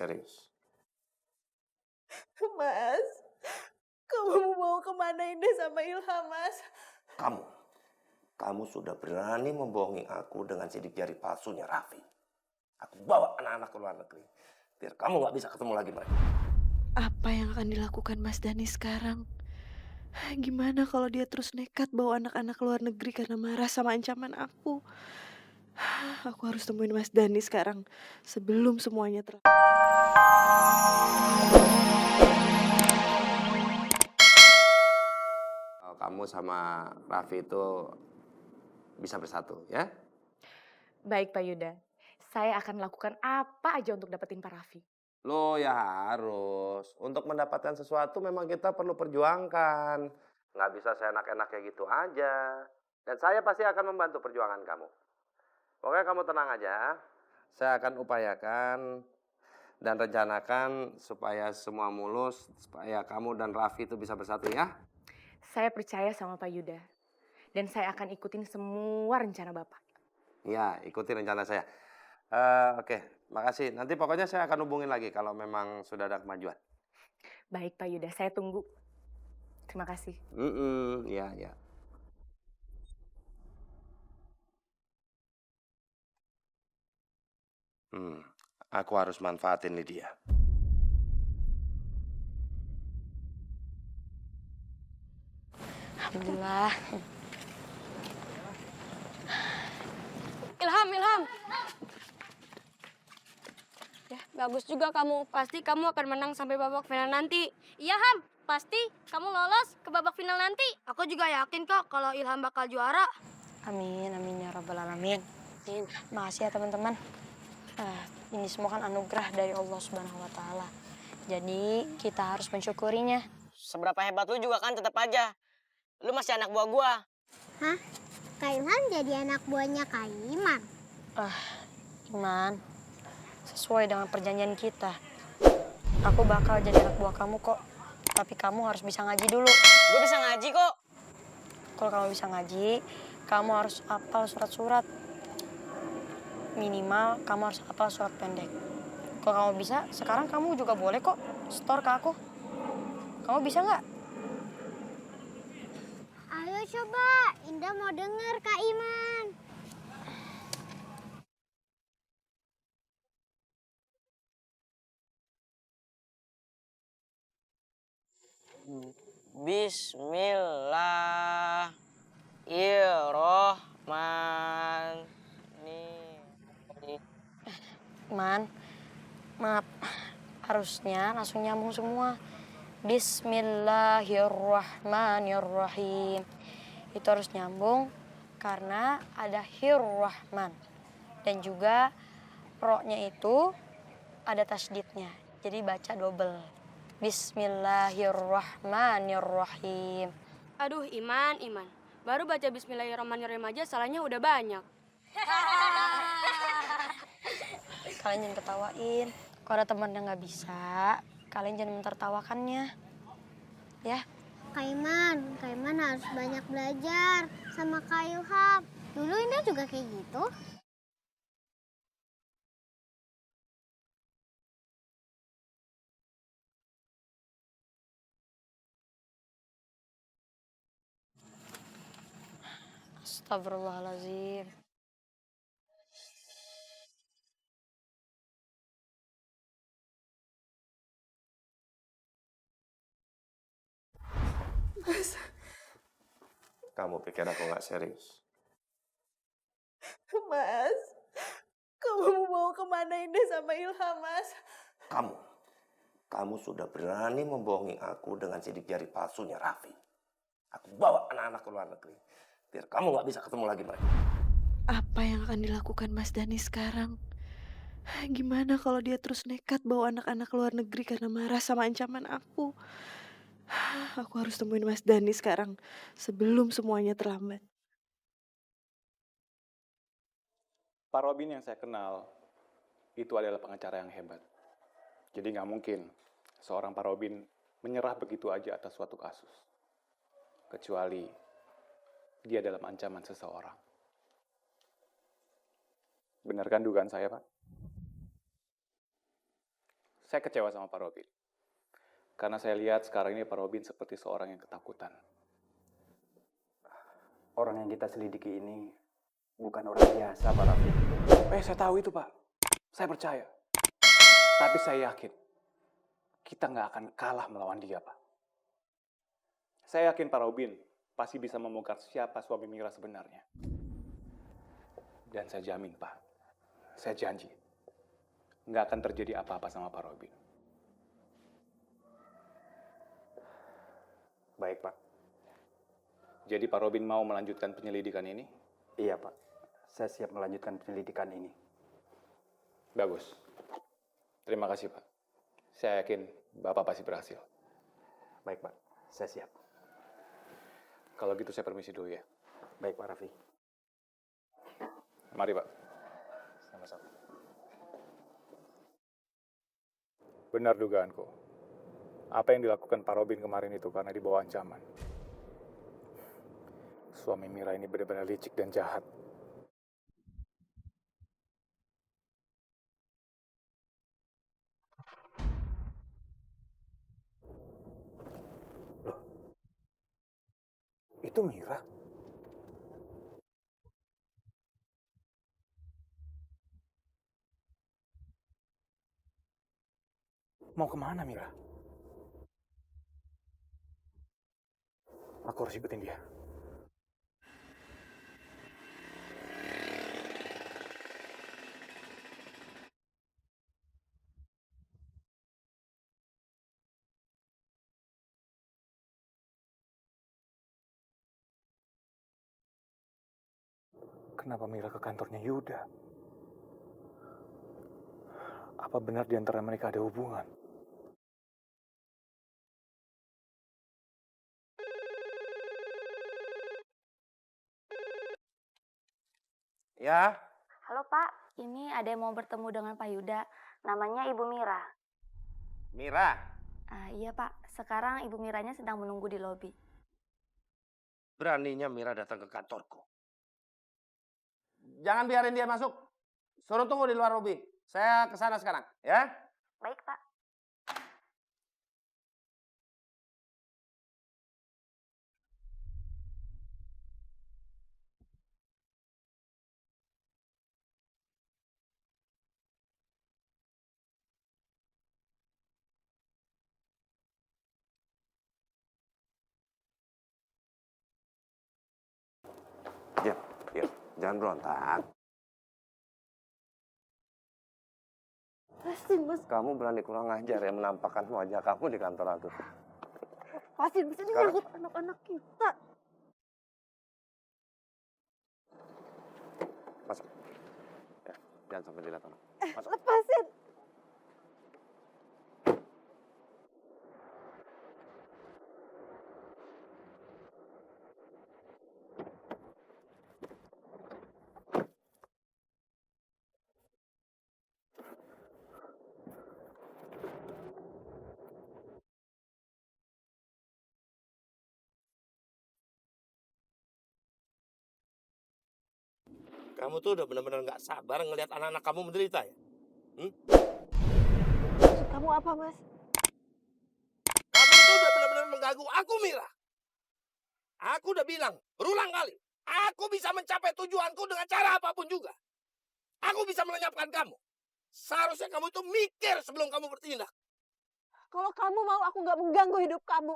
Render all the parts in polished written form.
serius? Mas, kamu mau kemana Indah sama Ilham, Mas? Kamu sudah berani membohongi aku dengan sidik jari palsunya Raffi. Aku bawa anak-anak ke luar negeri, biar kamu nggak bisa ketemu lagi mereka. Apa yang akan dilakukan Mas Dani sekarang? Gimana kalau dia terus nekat bawa anak-anak ke luar negeri karena marah sama ancaman aku? Aku harus temuin Mas Dani sekarang sebelum semuanya Kamu sama Raffi itu bisa bersatu, ya? Baik Pak Yuda, saya akan lakukan apa aja untuk dapetin Pak Raffi. Lo ya harus. Untuk mendapatkan sesuatu memang kita perlu perjuangkan. Nggak bisa seenak-enak kayak gitu aja. Dan saya pasti akan membantu perjuangan kamu. Pokoknya kamu tenang aja. Saya akan upayakan dan rencanakan supaya semua mulus, supaya kamu dan Raffi itu bisa bersatu ya. Saya percaya sama Pak Yuda, dan saya akan ikutin semua rencana Bapak. Ya, ikuti rencana saya. Oke, makasih. Nanti pokoknya saya akan hubungin lagi kalau memang sudah ada kemajuan. Baik Pak Yuda, saya tunggu. Terima kasih. Ya, ya. Aku harus manfaatin Lydia. Alhamdulillah. Ilham. Ya, bagus juga kamu. Pasti kamu akan menang sampai babak final nanti. Iya, Ham. Pasti kamu lolos ke babak final nanti. Aku juga yakin kok kalau Ilham bakal juara. Amin ya rabbal alamin. Makasih ya teman-teman. Ini semua kan anugerah dari Allah Subhanahu wa taala. Jadi, kita harus mensyukurinya. Seberapa hebat lu juga kan tetap aja. Lu masih anak buah gua. Hah? Kak Ilham jadi anak buahnya Kak Iman? Iman, sesuai dengan perjanjian kita. Aku bakal jadi anak buah kamu kok. Tapi kamu harus bisa ngaji dulu. Gua bisa ngaji kok. Kalau kamu bisa ngaji, kamu harus hafal surat-surat. Minimal kamu harus hafal surat pendek. Kalau kamu bisa, sekarang kamu juga boleh kok store ke aku. Kamu bisa nggak? Ayo coba, Indah mau denger Kak Iman. Bismillahirrohmanirrohim. Iman, maaf. Harusnya langsung nyambung semua. Bismillahirrahmanirrahim. Itu harus nyambung karena ada hirrahman. Dan juga ro-nya itu ada tasdidnya. Jadi baca double. Bismillahirrahmanirrahim. Aduh, Iman. Baru baca Bismillahirrahmanirrahim aja salahnya udah banyak. Kalian jangan ketawain. Kalau ada teman yang nggak bisa, kalian jangan mentertawakannya. Ya. Kak Iman harus banyak belajar sama Kak Ilham. Dulu Indah juga kayak gitu. Astagfirullahaladzim. Mas, Kamu pikir aku nggak serius? Mas, kamu mau kemana Indah sama Ilham, Mas? Kamu sudah berani membohongi aku dengan sidik jari palsunya Raffi. Aku bawa anak-anak ke luar negeri, biar kamu nggak bisa ketemu lagi mereka. Apa yang akan dilakukan Mas Dani sekarang? Gimana kalau dia terus nekat bawa anak-anak ke luar negeri karena marah sama ancaman aku? Aku harus temuin Mas Dani sekarang sebelum semuanya terlambat. Pak Robin yang saya kenal itu adalah pengacara yang hebat. Jadi nggak mungkin seorang Pak Robin menyerah begitu aja atas suatu kasus. Kecuali dia dalam ancaman seseorang. Benar kan dugaan saya, Pak? Saya kecewa sama Pak Robin. Karena saya lihat sekarang ini Pak Robin seperti seorang yang ketakutan. Orang yang kita selidiki ini bukan orang biasa, Pak Rafi. Saya tahu itu, Pak. Saya percaya. Tapi saya yakin kita nggak akan kalah melawan dia, Pak. Saya yakin Pak Robin pasti bisa membongkar siapa suami Mira sebenarnya. Dan saya jamin, Pak. Saya janji. Nggak akan terjadi apa-apa sama Pak Robin. Baik, Pak. Jadi Pak Robin mau melanjutkan penyelidikan ini? Iya, Pak. Saya siap melanjutkan penyelidikan ini. Bagus. Terima kasih, Pak. Saya yakin Bapak pasti berhasil. Baik, Pak. Saya siap. Kalau gitu saya permisi dulu ya. Baik, Pak Rafi. Mari, Pak. Sama-sama. Benar dugaanku. Apa yang dilakukan Pak Robin kemarin itu karena di bawah ancaman. Suami Mira ini benar-benar licik dan jahat. Loh, itu Mira? Mau kemana Mira? Aku harus ikutin dia. Kenapa Mira ke kantornya Yuda? Apa benar di antara mereka ada hubungan? Ya, Halo Pak, ini ada yang mau bertemu dengan Pak Yuda. Namanya Ibu Mira. Mira. Iya Pak, sekarang Ibu Miranya sedang menunggu di lobi. Beraninya Mira datang ke kantorku. Jangan biarin dia masuk. Suruh tunggu di luar lobi. Saya ke sana sekarang, ya. Baik Pak. Ya, jangan berontak. Lepasin, Mas. Kamu berani kurang ajar ya menampakkan wajah kamu di kantor aku. Lepasin, bisa Sekarang- nyangkut anak-anak kita. Masuk. Ya, jangan sampai dilihat orang. Masuk. Lepasin. Kamu tuh udah benar-benar nggak sabar ngelihat anak-anak kamu menderita ya? Maksud kamu apa, Mas? Kamu tuh udah benar-benar mengganggu aku, Mira. Aku udah bilang berulang kali, aku bisa mencapai tujuanku dengan cara apapun juga. Aku bisa melenyapkan kamu. Seharusnya kamu itu mikir sebelum kamu bertindak. Kalau kamu mau aku nggak mengganggu hidup kamu,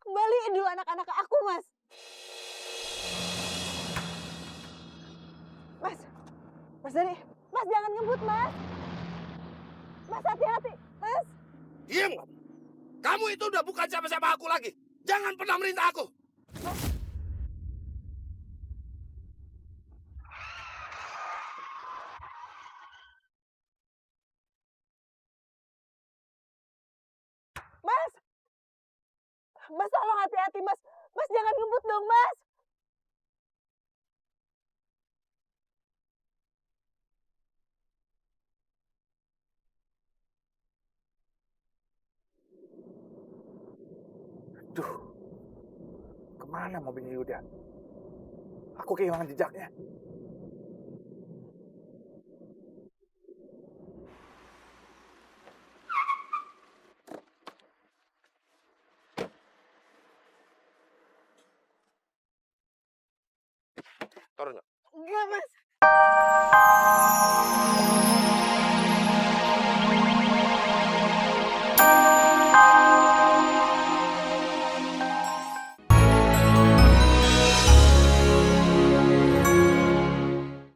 kembaliin dulu anak-anak ke aku, Mas. Mas Dani, Mas jangan ngebut, Mas. Mas hati-hati, Mas. Diam kamu. Kamu itu udah bukan siapa-siapa aku lagi. Jangan pernah merintah aku. Mas. Mas tolong hati-hati, Mas. Mas jangan ngebut dong, Mas. Duh, kemana mobilnya Yuda? Aku kehilangan jejaknya. Tornya.